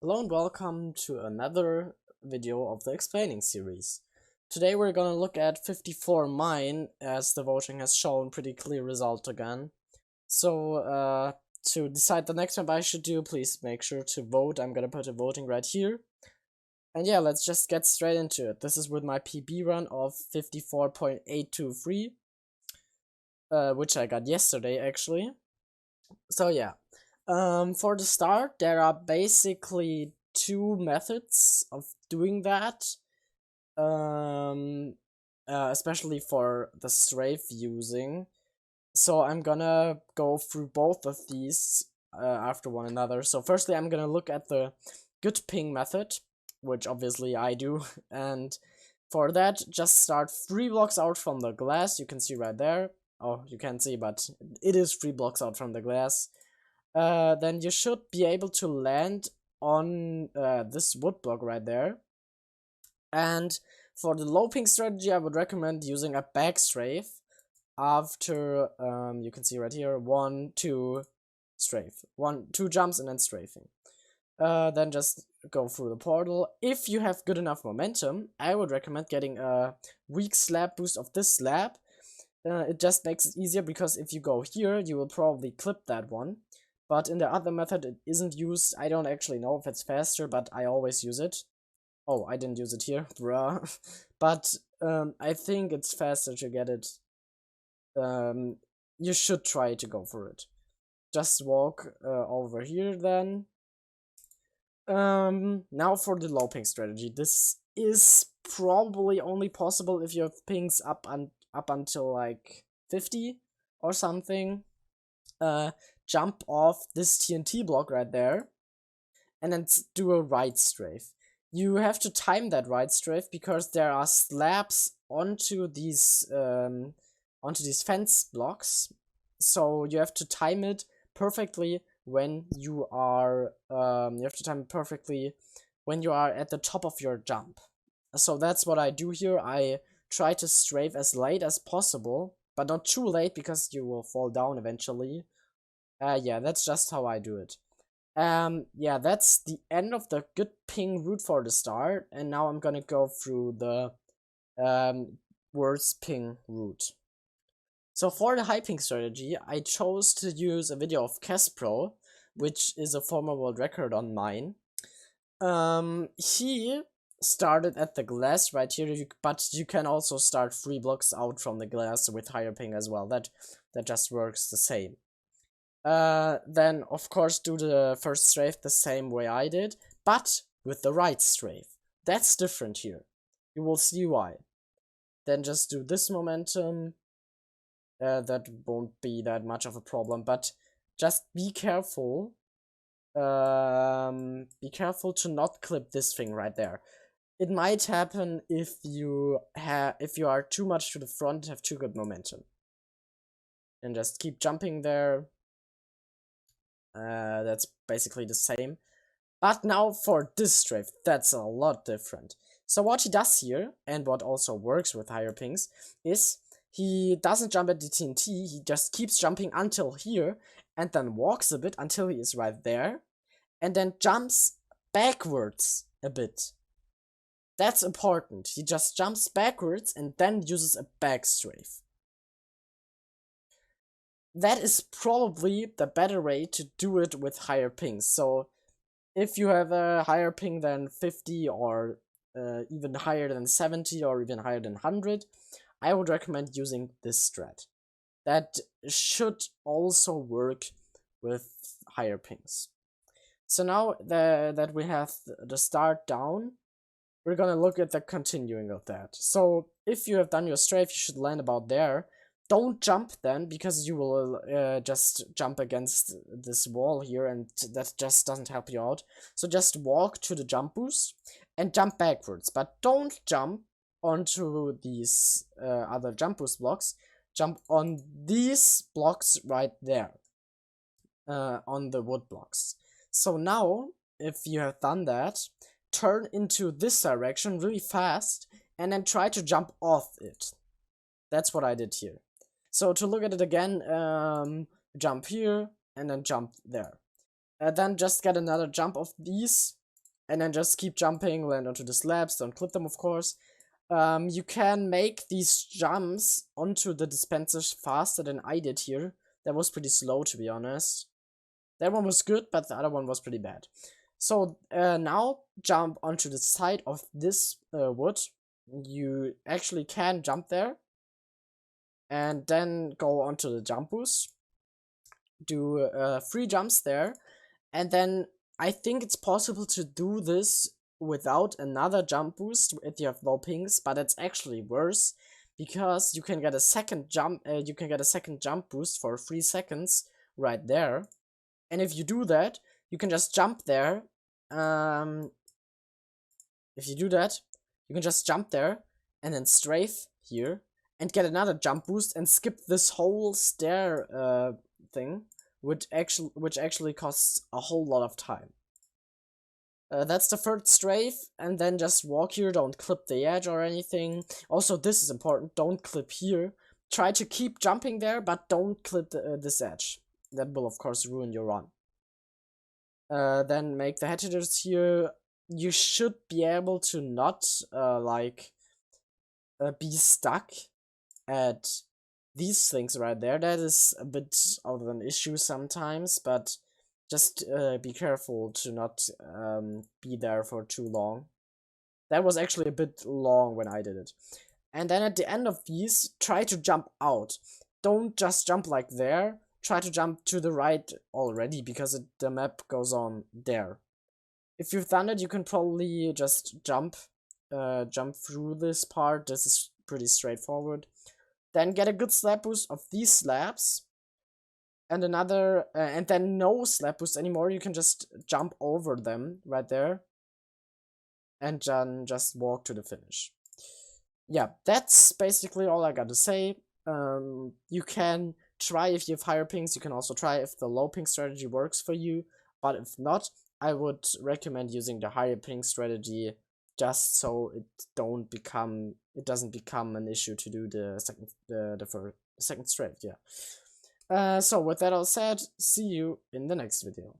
Hello and welcome to another video of the explaining series. Today we're gonna look at 54 mine, as the voting has shown pretty clear result again. So to decide the next map I should do, please make sure to vote. I'm gonna put a voting right here. And yeah, let's just get straight into it. This is with my PB run of 54.823, which I got yesterday actually. So yeah. For the start, there are basically two methods of doing that. Especially for the strafe using. So I'm gonna go through both of these after one another. So firstly, I'm gonna look at the good ping method, which obviously I do, and for that, just start 3 blocks out from the glass. You can see right there. Oh, you can't see, but it is 3 blocks out from the glass. Then you should be able to land on this wood block right there. And for the low ping strategy, I would recommend using a back strafe after, you can see right here, 1, 2, strafe. 1, 2 jumps and then strafing. Then just go through the portal. If you have good enough momentum, I would recommend getting a weak slab boost of this slab. It just makes it easier because if you go here, you will probably clip that one. But in the other method, it isn't used. I don't actually know if it's faster, but I always use it. Oh, I didn't use it here, bruh. But I think it's faster to get it. You should try to go for it. Just walk over here then. Now for the low ping strategy. This is probably only possible if you have pings up until like 50 or something. Jump off this TNT block right there, and then do a right strafe. You have to time that right strafe because there are slabs onto these fence blocks, so you have to time it perfectly when you are at the top of your jump. So that's what I do here. I try to strafe as late as possible, but not too late because you will fall down eventually. Yeah, that's just how I do it. Yeah, that's the end of the good ping route for the start, and now I'm gonna go through the worst ping route. So for the high ping strategy, I chose to use a video of Kespro, which is a former world record on mine. He started at the glass right here, but you can also start 3 blocks out from the glass with higher ping as well. That just works the same. Then of course do the first strafe the same way I did, but with the right strafe. That's different here. You will see why. Then just do this momentum. That won't be that much of a problem, but just be careful. Be careful to not clip this thing right there. It might happen if you are too much to the front, have too good momentum. And just keep jumping there. That's basically the same. But now for this strafe, that's a lot different. So what he does here, and what also works with higher pings, is he doesn't jump at the TNT, he just keeps jumping until here, and then walks a bit until he is right there, and then jumps backwards a bit. That's important. He just jumps backwards and then uses a back strafe. That is probably the better way to do it with higher pings. So if you have a higher ping than 50 or even higher than 70 or even higher than 100, I would recommend using this strat. That should also work with higher pings. So now that we have the start down, we're gonna look at the continuing of that. So if you have done your strafe, you should land about there. Don't jump then, because you will just jump against this wall here, and that just doesn't help you out. So just walk to the jump boost and jump backwards, but don't jump onto these other jump boost blocks. Jump on these blocks right there, on the wood blocks. So now, if you have done that, turn into this direction really fast and then try to jump off it. That's what I did here. So to look at it again, jump here and then jump there. Then just get another jump of these and then just keep jumping, land onto the slabs, don't clip them of course. You can make these jumps onto the dispensers faster than I did here. That was pretty slow, to be honest. That one was good, but the other one was pretty bad. So now jump onto the side of this wood. You actually can jump there. And then go onto the jump boost. Do 3 jumps there. And then I think it's possible to do this without another jump boost if you have low pings, but it's actually worse because you can get a second jump boost for 3 seconds right there. And if you do that, you can just jump there. If you do that, you can just jump there and then strafe here and get another jump boost and skip this whole stair thing, which actually costs a whole lot of time. That's the third strafe, and then just walk here, don't clip the edge or anything. Also, this is important, don't clip here. Try to keep jumping there, but don't clip this edge. That will of course ruin your run. Then make the hatcheters here. You should be able to not be stuck at these things right there. That is a bit of an issue sometimes, but just be careful to not be there for too long. That was actually a bit long when I did it. And then at the end of these, try to jump out. Don't just jump like there. Try to jump to the right already, because the map goes on there. If you've done it, you can probably just jump through this part. This is pretty straightforward. Then get a good slab boost of these slabs. And another, and then no slab boost anymore. You can just jump over them right there. And then just walk to the finish. Yeah, that's basically all I got to say. You can try if you have higher pings. You can also try if the low ping strategy works for you. But if not, I would recommend using the higher ping strategy, just so it doesn't become an issue to do the second strafe. Yeah. So with that all said, see you in the next video.